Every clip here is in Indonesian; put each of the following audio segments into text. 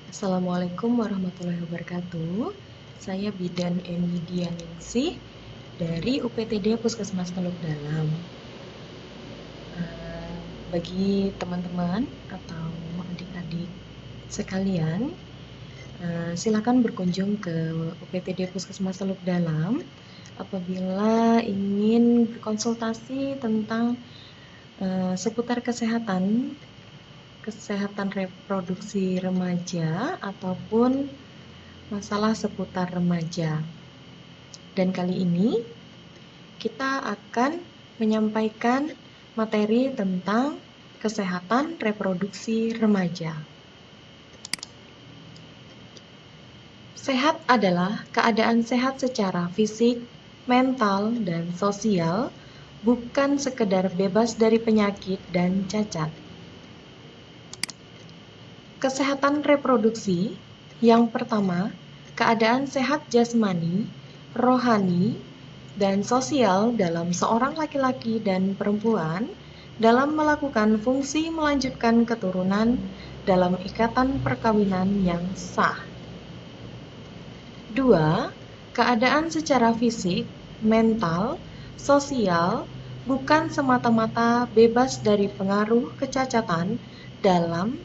Assalamualaikum warahmatullahi wabarakatuh. Saya Bidan Emidia Ningsih dari UPTD Puskesmas Teluk Dalam. Bagi teman-teman atau adik-adik sekalian, silakan berkunjung ke UPTD Puskesmas Teluk Dalam apabila ingin berkonsultasi tentang seputar kesehatan reproduksi remaja ataupun masalah seputar remaja. Dan kali ini kita akan menyampaikan materi tentang kesehatan reproduksi remaja. Sehat adalah keadaan sehat secara fisik, mental, dan sosial, bukan sekedar bebas dari penyakit dan cacat. Kesehatan reproduksi yang pertama, keadaan sehat jasmani, rohani, dan sosial dalam seorang laki-laki dan perempuan dalam melakukan fungsi melanjutkan keturunan dalam ikatan perkawinan yang sah. 2. Keadaan secara fisik, mental, sosial, bukan semata-mata bebas dari pengaruh kecacatan dalam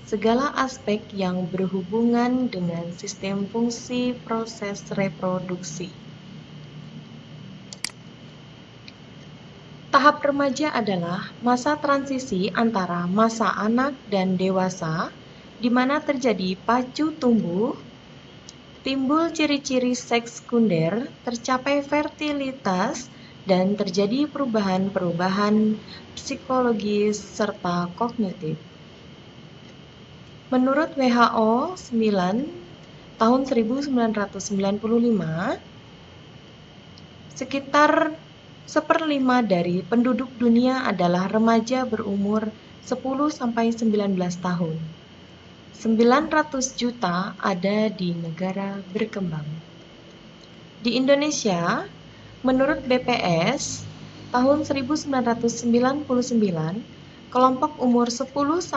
segala aspek yang berhubungan dengan sistem fungsi proses reproduksi. Tahap remaja adalah masa transisi antara masa anak dan dewasa, di mana terjadi pacu tumbuh, timbul ciri-ciri seks sekunder, tercapai fertilitas, dan terjadi perubahan-perubahan psikologis serta kognitif. Menurut WHO 9 tahun 1995, sekitar 1/5 dari penduduk dunia adalah remaja berumur 10-19 tahun. 900 juta ada di negara berkembang. Di Indonesia, menurut BPS, tahun 1999, kelompok umur 10-19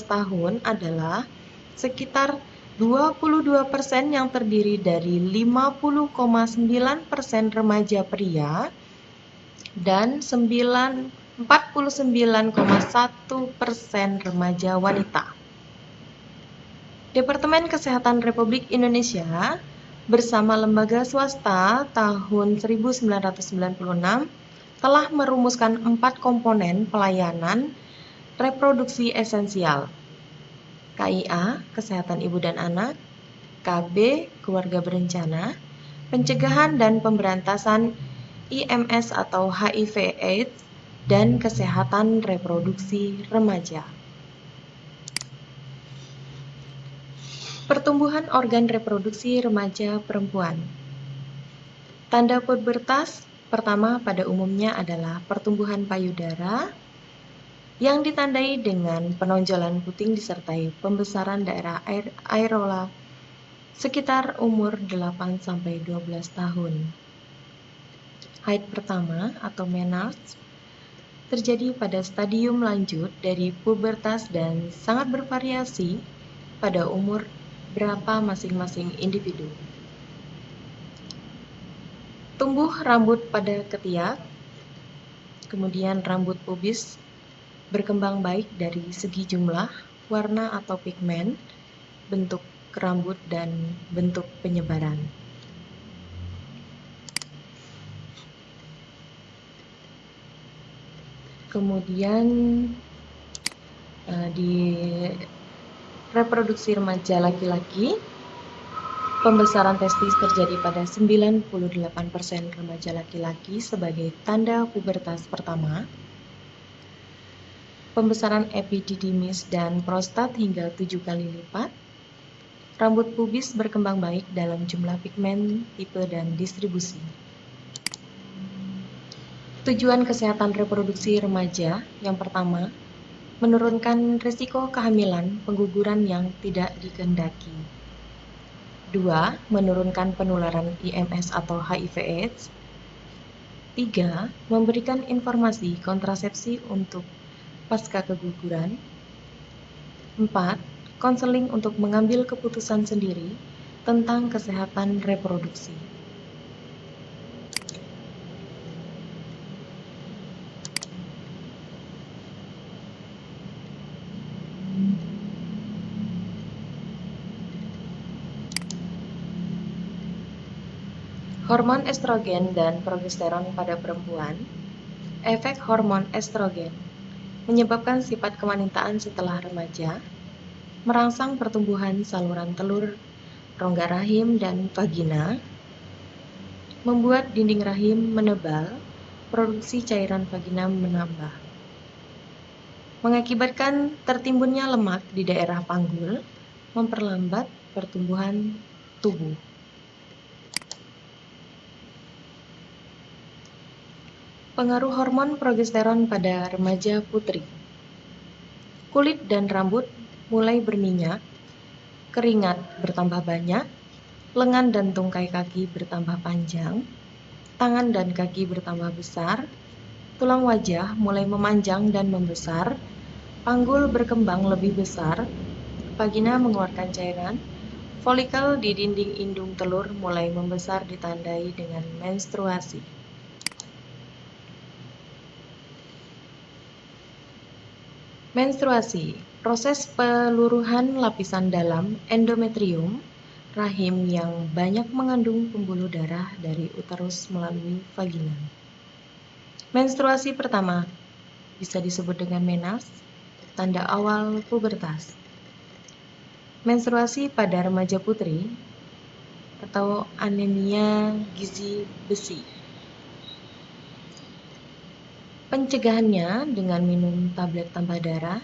tahun adalah sekitar 22% yang terdiri dari 50,9% remaja pria dan 49,1% remaja wanita. Departemen Kesehatan Republik Indonesia bersama lembaga swasta tahun 1996 telah merumuskan 4 komponen pelayanan reproduksi esensial. KIA, Kesehatan Ibu dan Anak, KB, Keluarga Berencana, Pencegahan dan Pemberantasan IMS atau HIV/AIDS, dan Kesehatan Reproduksi Remaja. Pertumbuhan organ reproduksi remaja perempuan. Tanda pubertas pertama pada umumnya adalah pertumbuhan payudara yang ditandai dengan penonjolan puting disertai pembesaran daerah areola sekitar umur 8-12 tahun. Haid pertama atau menarche terjadi pada stadium lanjut dari pubertas dan sangat bervariasi pada umur berapa masing-masing individu. Tumbuh rambut pada ketiak, kemudian rambut pubis berkembang baik dari segi jumlah, warna atau pigmen, bentuk rambut, dan bentuk penyebaran. Kemudian di reproduksi remaja laki-laki, pembesaran testis terjadi pada 98% remaja laki-laki sebagai tanda pubertas pertama. Pembesaran epididymis dan prostat hingga 7 kali lipat. Rambut pubis berkembang baik dalam jumlah pigmen, tipe, dan distribusi. Tujuan kesehatan reproduksi remaja yang pertama, menurunkan risiko kehamilan pengguguran yang tidak dikehendaki. 2. Menurunkan penularan IMS atau HIV/AIDS. 3. Memberikan informasi kontrasepsi untuk pasca keguguran. 4. konseling untuk mengambil keputusan sendiri tentang kesehatan reproduksi. Hormon estrogen dan progesteron pada perempuan. Efek hormon estrogen menyebabkan sifat kewanitaan setelah remaja, merangsang pertumbuhan saluran telur, rongga rahim, dan vagina, membuat dinding rahim menebal, produksi cairan vagina menambah, mengakibatkan tertimbunnya lemak di daerah panggul, memperlambat pertumbuhan tubuh. Pengaruh hormon progesteron pada remaja putri. Kulit dan rambut mulai berminyak, keringat bertambah banyak, lengan dan tungkai kaki bertambah panjang, tangan dan kaki bertambah besar, tulang wajah mulai memanjang dan membesar, panggul berkembang lebih besar, vagina mengeluarkan cairan, folikel di dinding indung telur mulai membesar ditandai dengan menstruasi. Menstruasi, proses peluruhan lapisan dalam endometrium rahim yang banyak mengandung pembuluh darah dari uterus melalui vagina. Menstruasi pertama bisa disebut dengan menas, tanda awal pubertas. Menstruasi pada remaja putri atau anemia gizi besi. Pencegahannya dengan minum tablet tambah darah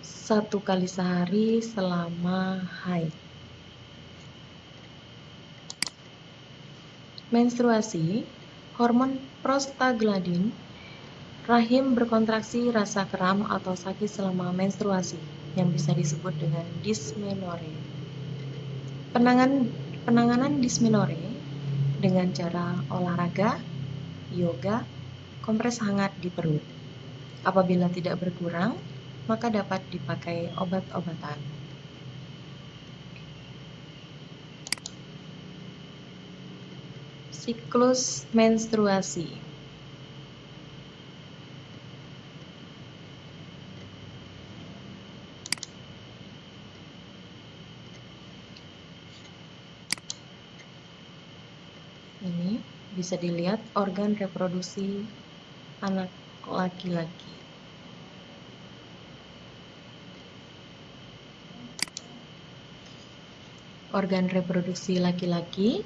1 kali sehari selama haid. Menstruasi, hormon prostaglandin, rahim berkontraksi, rasa kram atau sakit selama menstruasi yang bisa disebut dengan dysmenorrhea. Penanganan dysmenorrhea dengan cara olahraga, yoga, kompres hangat di perut. Apabila tidak berkurang, maka dapat dipakai obat-obatan. Siklus menstruasi. Ini bisa dilihat organ reproduksi anak laki-laki. Organ reproduksi laki-laki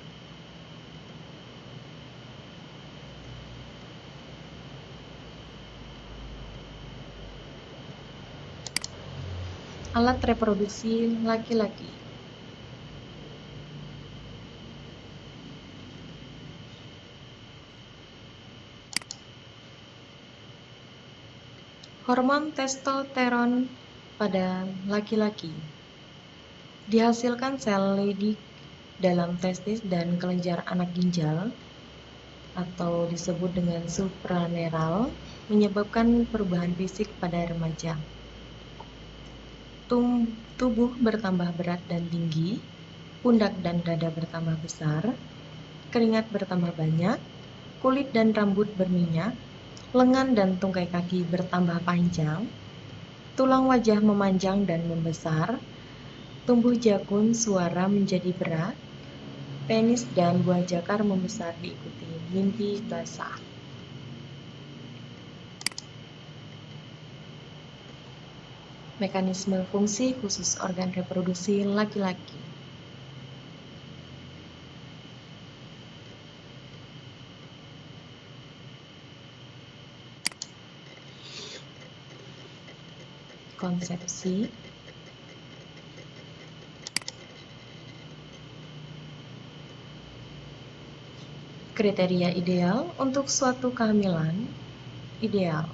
alat reproduksi laki-laki. Hormon testosteron pada laki-laki dihasilkan sel Leydig dalam testis dan kelenjar anak ginjal atau disebut dengan supraneral, menyebabkan perubahan fisik pada remaja. Tubuh bertambah berat dan tinggi, pundak dan dada bertambah besar, keringat bertambah banyak, kulit dan rambut berminyak, lengan dan tungkai kaki bertambah panjang, tulang wajah memanjang dan membesar, tumbuh jakun suara menjadi berat, penis dan buah jakar membesar diikuti mimpi basah. Mekanisme fungsi khusus organ reproduksi laki-laki. Konsepsi, kriteria ideal untuk suatu kehamilan ideal.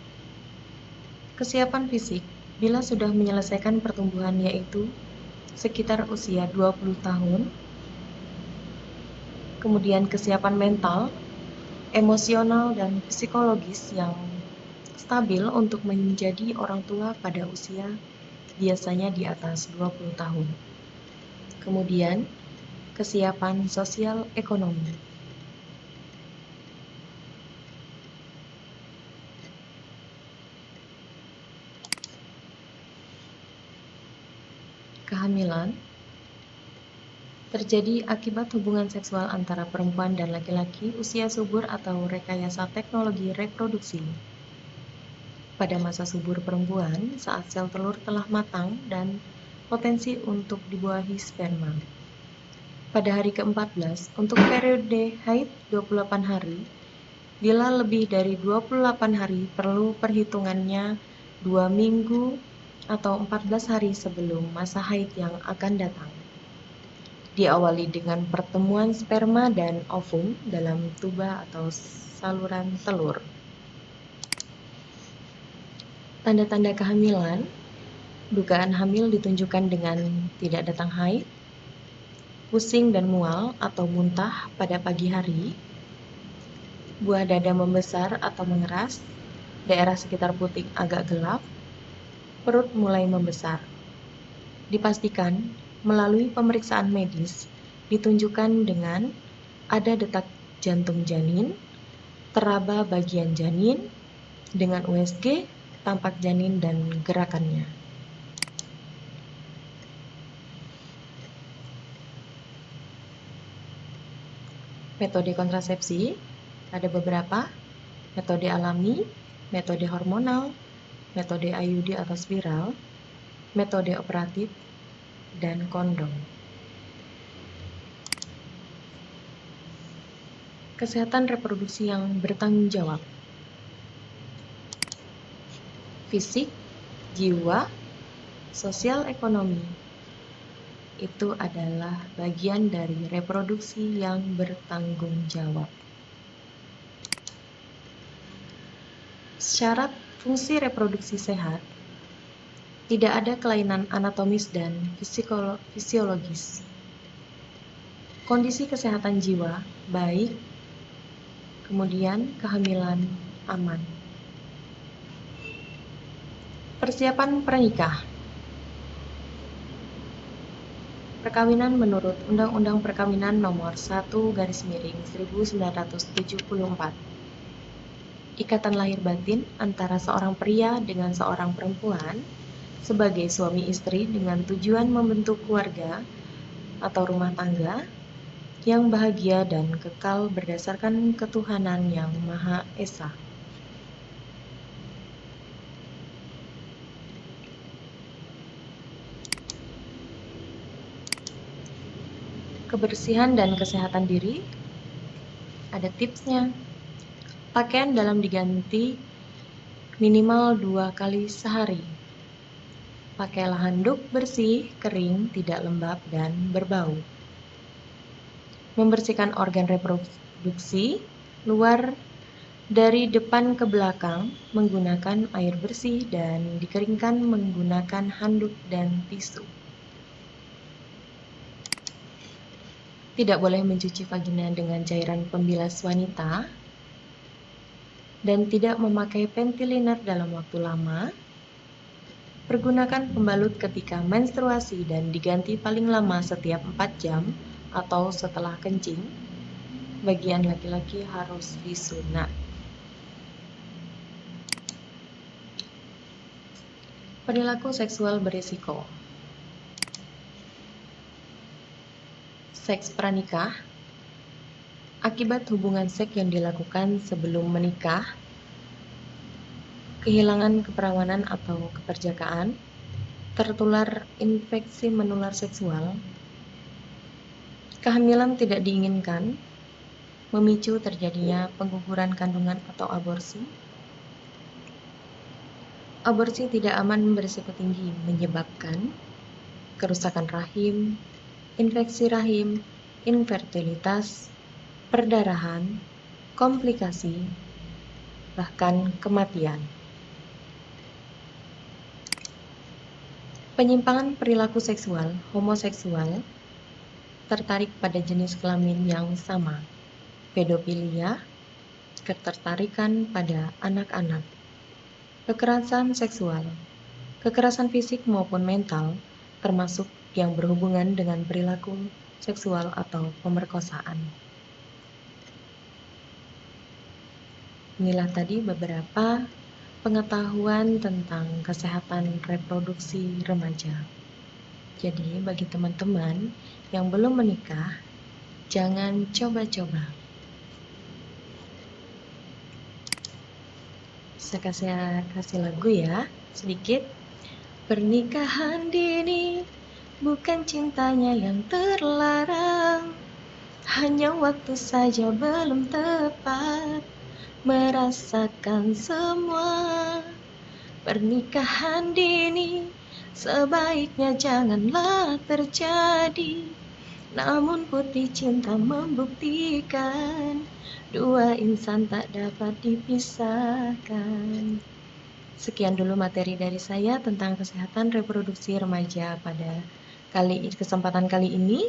Kesiapan fisik bila sudah menyelesaikan pertumbuhan yaitu sekitar usia 20 tahun. Kemudian kesiapan mental, emosional, dan psikologis yang stabil untuk menjadi orang tua pada usia biasanya di atas 20 tahun. Kemudian, kesiapan sosial ekonomi. Kehamilan terjadi akibat hubungan seksual antara perempuan dan laki-laki usia subur atau rekayasa teknologi reproduksi. Pada masa subur perempuan, saat sel telur telah matang dan potensi untuk dibuahi sperma. Pada hari ke-14, untuk periode haid 28 hari, bila lebih dari 28 hari perlu perhitungannya 2 minggu atau 14 hari sebelum masa haid yang akan datang. Diawali dengan pertemuan sperma dan ovum dalam tuba atau saluran telur. Tanda-tanda kehamilan, dugaan hamil ditunjukkan dengan tidak datang haid, pusing dan mual atau muntah pada pagi hari, buah dada membesar atau mengeras, daerah sekitar puting agak gelap, perut mulai membesar. Dipastikan melalui pemeriksaan medis ditunjukkan dengan ada detak jantung janin, teraba bagian janin dengan USG, tampak janin dan gerakannya. Metode kontrasepsi ada beberapa: metode alami, metode hormonal, metode IUD atau spiral, metode operatif, dan kondom. Kesehatan reproduksi yang bertanggung jawab. Fisik, jiwa, sosial ekonomi. Itu adalah bagian dari reproduksi yang bertanggung jawab. Syarat fungsi reproduksi sehat. Tidak ada kelainan anatomis dan fisiologis. Kondisi kesehatan jiwa baik, kemudian kehamilan aman. Persiapan pernikah. Perkawinan menurut Undang-Undang Perkawinan Nomor 1/1974. Ikatan lahir batin antara seorang pria dengan seorang perempuan sebagai suami istri dengan tujuan membentuk keluarga atau rumah tangga yang bahagia dan kekal berdasarkan ketuhanan yang Maha Esa. Kebersihan dan kesehatan diri, ada tipsnya. Pakaian dalam diganti minimal 2 kali sehari. Pakailah handuk bersih, kering, tidak lembab, dan berbau. Membersihkan organ reproduksi luar dari depan ke belakang menggunakan air bersih dan dikeringkan menggunakan handuk dan tisu. Tidak boleh mencuci vagina dengan cairan pembilas wanita dan tidak memakai panty liner dalam waktu lama. Pergunakan pembalut ketika menstruasi dan diganti paling lama setiap 4 jam atau setelah kencing. Bagian laki-laki harus disunat. Perilaku seksual berisiko. Seks pranikah. Akibat hubungan seks yang dilakukan sebelum menikah, kehilangan keperawanan atau keperjakaan, tertular infeksi menular seksual, kehamilan tidak diinginkan, memicu terjadinya pengguguran kandungan atau aborsi. Aborsi tidak aman berisiko tinggi menyebabkan kerusakan rahim, infeksi rahim, infertilitas, perdarahan, komplikasi, bahkan kematian. Penyimpangan perilaku seksual, homoseksual, tertarik pada jenis kelamin yang sama, pedofilia, ketertarikan pada anak-anak, kekerasan seksual, kekerasan fisik maupun mental, termasuk yang berhubungan dengan perilaku seksual atau pemerkosaan. Inilah tadi beberapa pengetahuan tentang kesehatan reproduksi remaja. Jadi, bagi teman-teman yang belum menikah, jangan coba-coba. Saya kasih lagu ya, sedikit. Pernikahan dini bukan cintanya yang terlarang, hanya waktu saja belum tepat merasakan semua. Pernikahan dini sebaiknya janganlah terjadi, namun putih cinta membuktikan dua insan tak dapat dipisahkan. Sekian dulu materi dari saya tentang kesehatan reproduksi remaja pada kesempatan kali ini.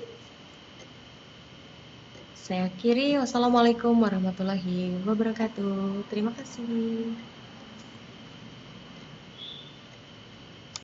Saya akhiri. Wassalamualaikum warahmatullahi wabarakatuh. Terima kasih.